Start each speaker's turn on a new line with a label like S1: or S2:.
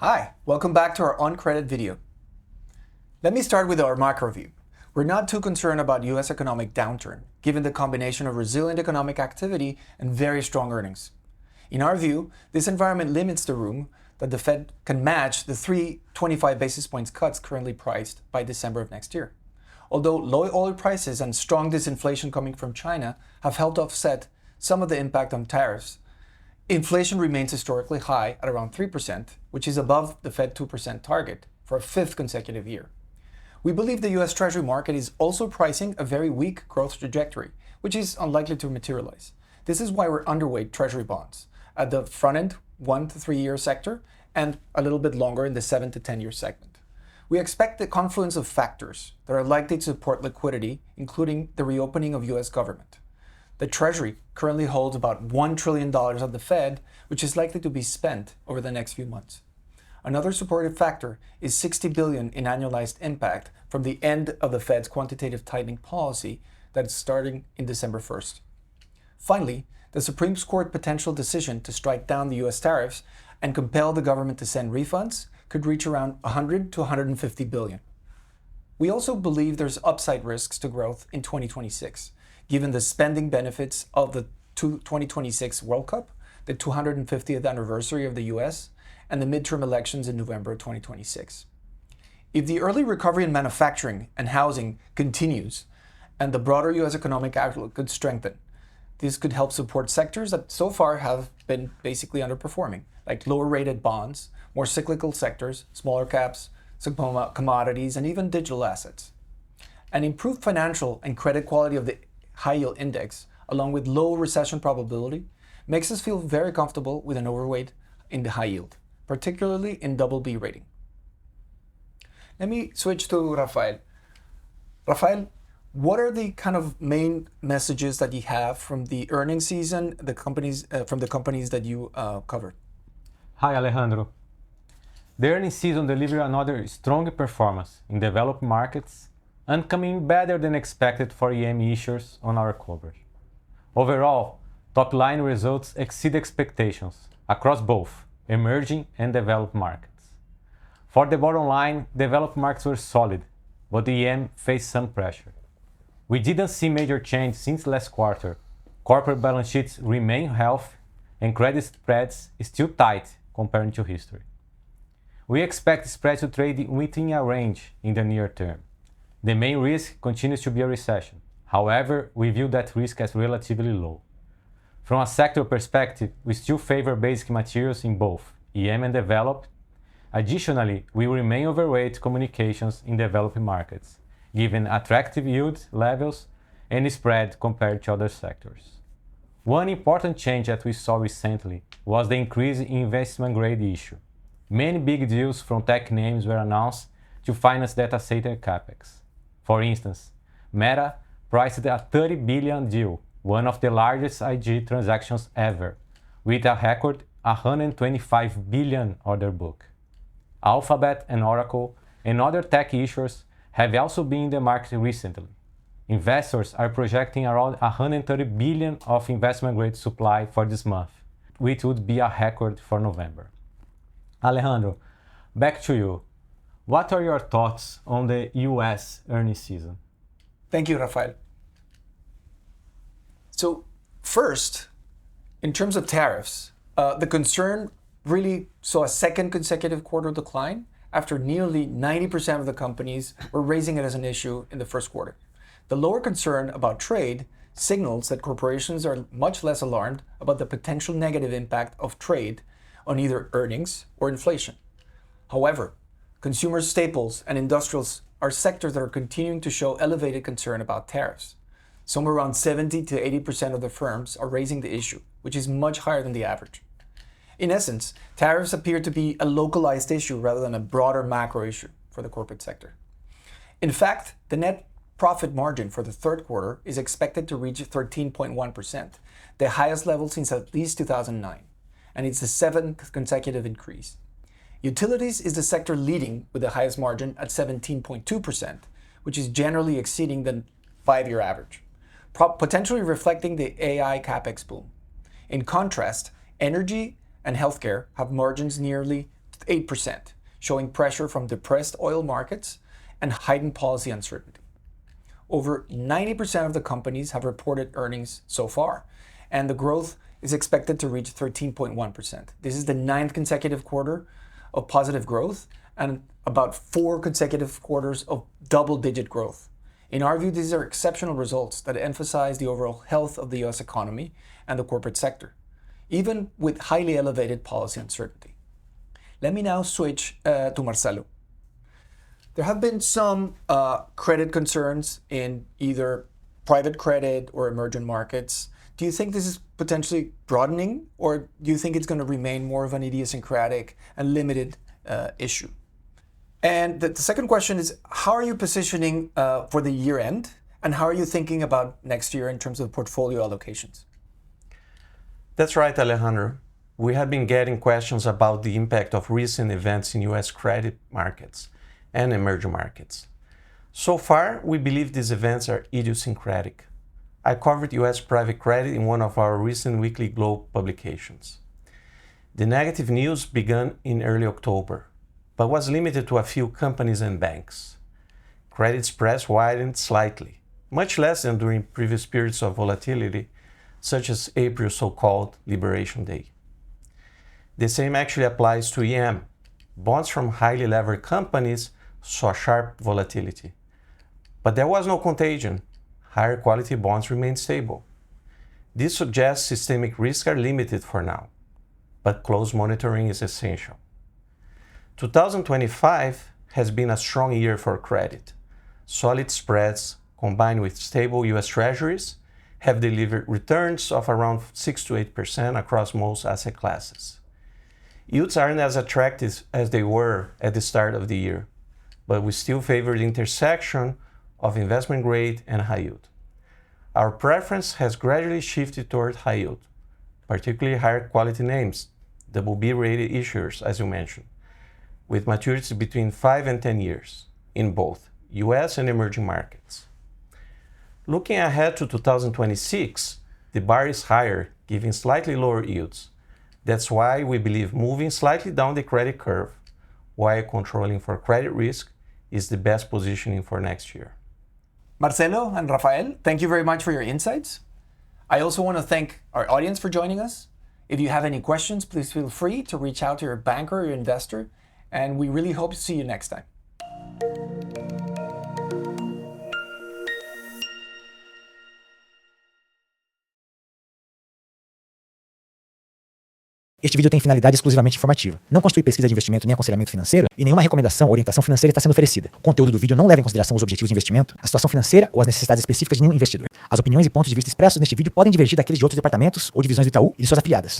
S1: Hi, welcome back to our On Credit video. Let me start with our macro view. We're not too concerned about US economic downturn, given the combination of resilient economic activity and very strong earnings. In our view, this environment limits the room that the Fed can match the 325 basis points cuts currently priced by December of next year. Although low oil prices and strong disinflation coming from China have helped offset some of the impact on tariffs, inflation remains historically high at around 3%, which is above the Fed 2% target for a fifth consecutive year. We believe the US Treasury market is also pricing a very weak growth trajectory, which is unlikely to materialize. This is why we're underweight Treasury bonds at the front end 1 to 3 year sector and a little bit longer in the 7 to 10 year segment. We expect the confluence of factors that are likely to support liquidity, including the reopening of US government. The Treasury currently holds about $1 trillion at the Fed, which is likely to be spent over the next few months. Another supportive factor is $60 billion in annualized impact from the end of the Fed's quantitative tightening policy that is starting in December 1st. Finally, the Supreme Court potential decision to strike down the US tariffs and compel the government to send refunds could reach around 100 to 150 billion. We also believe there's upside risks to growth in 2026, given the spending benefits of the 2026 World Cup, the 250th anniversary of the US, and the midterm elections in November 2026. If the early recovery in manufacturing and housing continues, and the broader US economic outlook could strengthen, this could help support sectors that so far have been basically underperforming, like lower rated bonds, more cyclical sectors, smaller caps, commodities, and even digital assets. An improved financial and credit quality of the high yield index, along with low recession probability, makes us feel very comfortable with an overweight in the high yield, particularly in BB rating. Let me switch to Rafael. Rafael, what are the kind of main messages that you have from the earnings season, from the companies that you covered?
S2: Hi, Alejandro. The earnings season delivered another strong performance in developed markets and coming better than expected for EM issuers on our coverage. Overall, top-line results exceed expectations across both emerging and developed markets. For the bottom line, developed markets were solid, but the EM faced some pressure. We didn't see major change since last quarter. Corporate balance sheets remain healthy and credit spreads still tight compared to history. We expect spreads to trade within a range in the near term. The main risk continues to be a recession. However, we view that risk as relatively low. From a sector perspective, we still favor basic materials in both EM and developed. Additionally, we remain overweight communications in developed markets, given attractive yield levels and spread compared to other sectors. One important change that we saw recently was the increase in investment grade issue. Many big deals from tech names were announced to finance data center capex. For instance, Meta priced a $30 billion deal, one of the largest IG transactions ever, with a record $125 billion order book. Alphabet and Oracle and other tech issuers have also been in the market recently. Investors are projecting around $130 billion of investment-grade supply for this month, which would be a record for November. Alejandro, back to you. What are your thoughts on the US earnings season?
S1: Thank you, Rafael. So first, in terms of tariffs, the concern really saw a second consecutive quarter decline after nearly 90% of the companies were raising it as an issue in the first quarter. The lower concern about trade signals that corporations are much less alarmed about the potential negative impact of trade on either earnings or inflation. However, consumer staples and industrials are sectors that are continuing to show elevated concern about tariffs. Somewhere around 70 to 80% of the firms are raising the issue, which is much higher than the average. In essence, tariffs appear to be a localized issue rather than a broader macro issue for the corporate sector. In fact, the net profit margin for the third quarter is expected to reach 13.1%, the highest level since at least 2009, and it's the seventh consecutive increase. Utilities is the sector leading with the highest margin at 17.2%, which is generally exceeding the 5-year average, potentially reflecting the AI capex boom. In contrast, energy and healthcare have margins nearly 8%, showing pressure from depressed oil markets and heightened policy uncertainty. Over 90% of the companies have reported earnings so far, and the growth is expected to reach 13.1%. This is the 9th consecutive quarter of positive growth and about 4 consecutive quarters of double-digit growth. In our view, these are exceptional results that emphasize the overall health of the US economy and the corporate sector, even with highly elevated policy uncertainty. Let me now switch to Marcelo. There have been some credit concerns in either private credit or emerging markets. Do you think this is potentially broadening, or do you think it's going to remain more of an idiosyncratic and limited issue? And the second question is, how are you positioning for the year end, and how are you thinking about next year in terms of portfolio allocations?
S3: That's right, Alejandro. We have been getting questions about the impact of recent events in US credit markets and emerging markets. So far, we believe these events are idiosyncratic. I covered US private credit in one of our recent weekly Globe publications. The negative news began in early October, but was limited to a few companies and banks. Credit spreads widened slightly, much less than during previous periods of volatility, such as April's so-called Liberation Day. The same actually applies to EM. Bonds from highly levered companies saw sharp volatility. But there was no contagion. Higher quality bonds remained stable. This suggests systemic risks are limited for now, but close monitoring is essential. 2025 has been a strong year for credit. Solid spreads combined with stable US Treasuries have delivered returns of around 6 to 8% across most asset classes. Yields aren't as attractive as they were at the start of the year, but we still favor the intersection of investment grade and high yield. Our preference has gradually shifted toward high yield, particularly higher quality names, BB rated issuers, as you mentioned, with maturities between 5 and 10 years in both US and emerging markets. Looking ahead to 2026, the bar is higher, giving slightly lower yields. That's why we believe moving slightly down the credit curve while controlling for credit risk is the best positioning for next year.
S1: Marcelo and Rafael, thank you very much for your insights. I also want to thank our audience for joining us. If you have any questions, please feel free to reach out to your banker or your investor, and we really hope to see you next time.
S4: Este vídeo tem finalidade exclusivamente informativa. Não constitui pesquisa de investimento nem aconselhamento financeiro e nenhuma recomendação ou orientação financeira está sendo oferecida. O conteúdo do vídeo não leva em consideração os objetivos de investimento, a situação financeira ou as necessidades específicas de nenhum investidor. As opiniões e pontos de vista expressos neste vídeo podem divergir daqueles de outros departamentos ou divisões do Itaú e de suas afiliadas.